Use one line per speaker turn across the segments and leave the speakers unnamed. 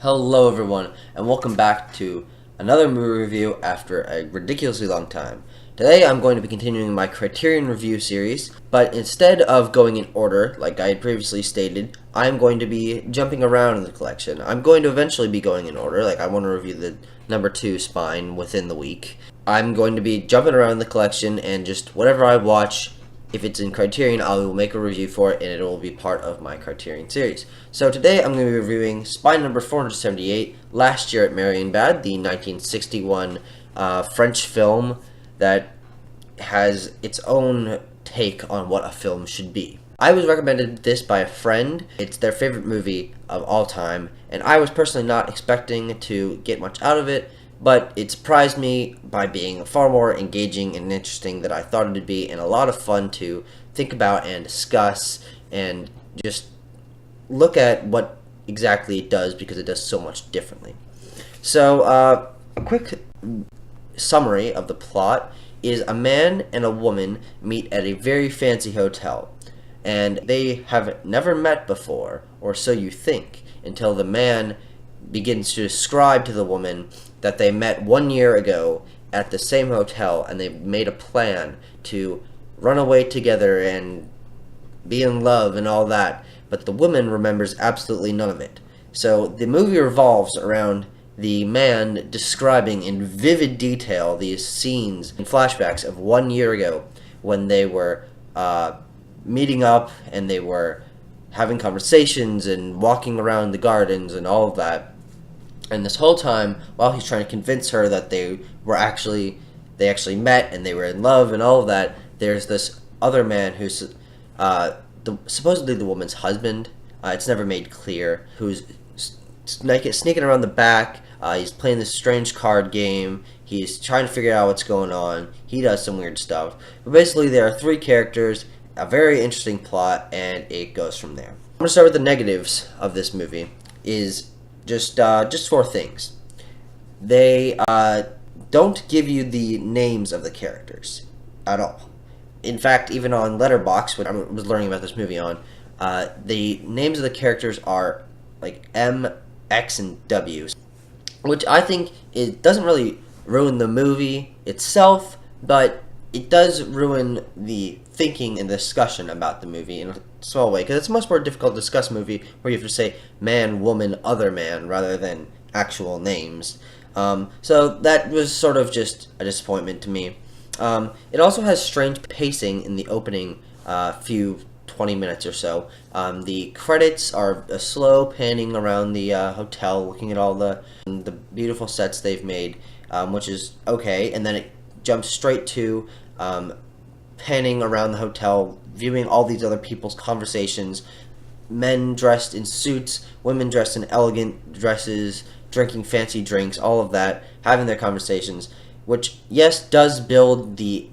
Hello everyone, and welcome back to another movie review after a ridiculously long time. Today I'm going to be continuing my Criterion review series, but instead of going in order, like I had previously stated, I'm going to be jumping around in the collection. I'm going to eventually be going in order, like I want to review the number 2 Spine within the week. I'm going to be jumping around in the collection, and just whatever I watch, if it's in Criterion, I will make a review for it, and it will be part of my Criterion series. So today I'm going to be reviewing Spine number 478, Last Year at Marienbad, the 1961 French film that has its own take on what a film should be. I was recommended this by a friend. It's their favorite movie of all time, and I was personally not expecting to get much out of it, but it surprised me by being far more engaging and interesting than I thought it would be, and a lot of fun to think about and discuss and just look at what exactly it does, because it does so much differently. So, a quick summary of the plot is a man and a woman meet at a very fancy hotel, and they have never met before, or so you think, until the man begins to describe to the woman that they met 1 year ago at the same hotel, and they made a plan to run away together and be in love and all that, but the woman remembers absolutely none of it. So the movie revolves around the man describing in vivid detail these scenes and flashbacks of 1 year ago when they were meeting up and they were having conversations and walking around the gardens and all of that. And this whole time, while he's trying to convince her that they actually met and they were in love and all of that, there's this other man who's supposedly the woman's husband. It's never made clear, who's sneaking around the back. He's playing this strange card game. He's trying to figure out what's going on. He does some weird stuff. But basically, there are 3 characters, a very interesting plot, and it goes from there. I'm going to start with the negatives of this movie. Is just 4 things. They don't give you the names of the characters at all. In fact, even on Letterboxd, which I was learning about this movie on, the names of the characters are like M, X, and W, which I think it doesn't really ruin the movie itself, but it does ruin the thinking and discussion about the movie in a small way, because it's much more difficult to discuss a movie where you have to say man, woman, other man, rather than actual names. So that was sort of just a disappointment to me. It also has strange pacing in the opening few 20 minutes or so. The credits are a slow panning around the hotel, looking at all the beautiful sets they've made, which is okay, and then it jumps straight to panning around the hotel, viewing all these other people's conversations, men dressed in suits, women dressed in elegant dresses, drinking fancy drinks, all of that, having their conversations, which, yes, does build the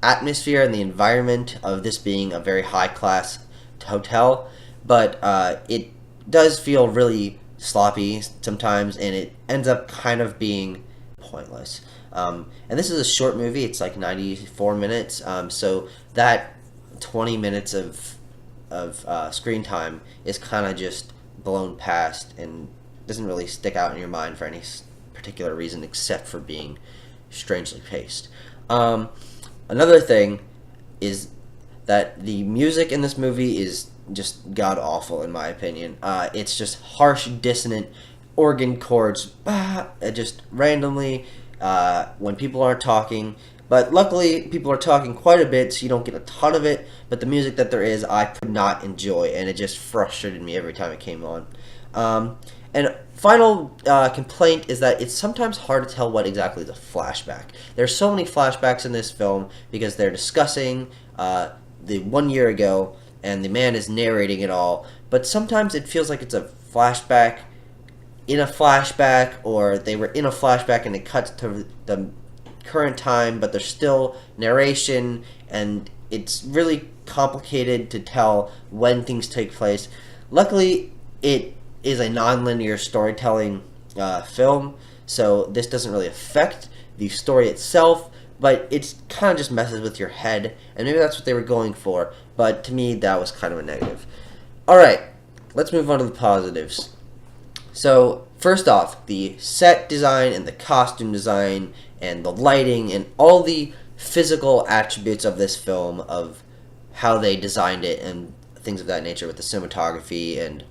atmosphere and the environment of this being a very high-class hotel, but it does feel really sloppy sometimes, and it ends up kind of being pointless. And this is a short movie. It's like 94 minutes, so that 20 minutes of screen time is kind of just blown past and doesn't really stick out in your mind for any particular reason except for being strangely paced. Another thing is that the music in this movie is just god-awful, in my opinion. It's just harsh, dissonant organ chords, just randomly, when people aren't talking. But luckily, people are talking quite a bit, so you don't get a ton of it. But the music that there is, I could not enjoy, and it just frustrated me every time it came on. And final complaint is that it's sometimes hard to tell what exactly is a flashback. There's so many flashbacks in this film because they're discussing the 1 year ago, and the man is narrating it all. But sometimes it feels like it's a flashback in a flashback, or they were in a flashback and it cuts to the current time, but there's still narration, and it's really complicated to tell when things take place. Luckily, it is a non-linear storytelling film, so this doesn't really affect the story itself, but it kind of just messes with your head, and maybe that's what they were going for, but to me, that was kind of a negative. Alright, let's move on to the positives. So, First off, the set design and the costume design and the lighting and all the physical attributes of this film, of how they designed it and things of that nature with the cinematography and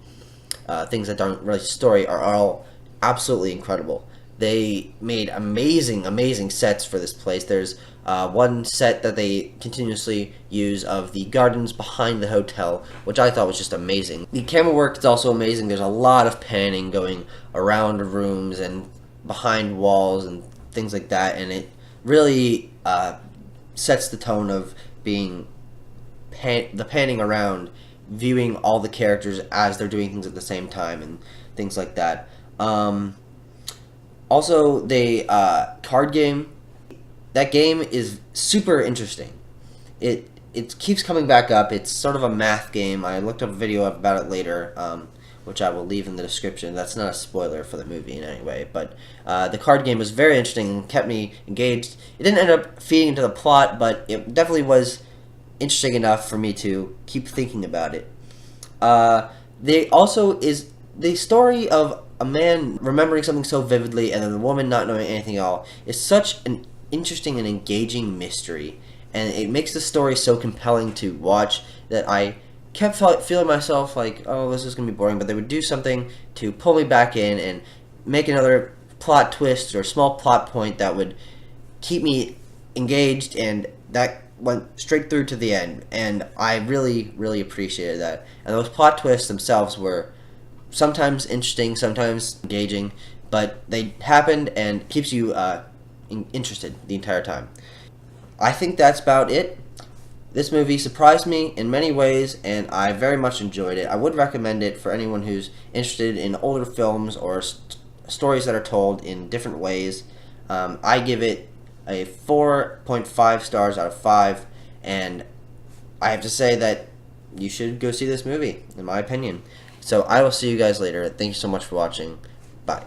things that don't relate to story, are all absolutely incredible. They made amazing sets for this place. There's one set that they continuously use of the gardens behind the hotel, which I thought was just amazing. The camera work is also amazing. There's a lot of panning going around rooms and behind walls and things like that, and it really sets the tone of being the panning around, viewing all the characters as they're doing things at the same time and things like that. Also, the card game. That game is super interesting. It keeps coming back up. It's sort of a math game. I looked up a video about it later, which I will leave in the description. That's not a spoiler for the movie in any way. But the card game was very interesting and kept me engaged. It didn't end up feeding into the plot, but it definitely was interesting enough for me to keep thinking about it. They also is the story of a man remembering something so vividly and then the woman not knowing anything at all is such an interesting and engaging mystery, and it makes the story so compelling to watch that I kept feeling myself like, oh, this is going to be boring, but they would do something to pull me back in and make another plot twist or small plot point that would keep me engaged, and that went straight through to the end, and I really appreciated that. And those plot twists themselves were sometimes interesting, sometimes engaging, but they happened and keeps you interested the entire time. I think that's about it. This movie surprised me in many ways, and I very much enjoyed it. I would recommend it for anyone who's interested in older films or stories that are told in different ways. I give it a 4.5 stars out of 5, and I have to say that you should go see this movie, in my opinion. So I will see you guys later. Thank you so much for watching. Bye.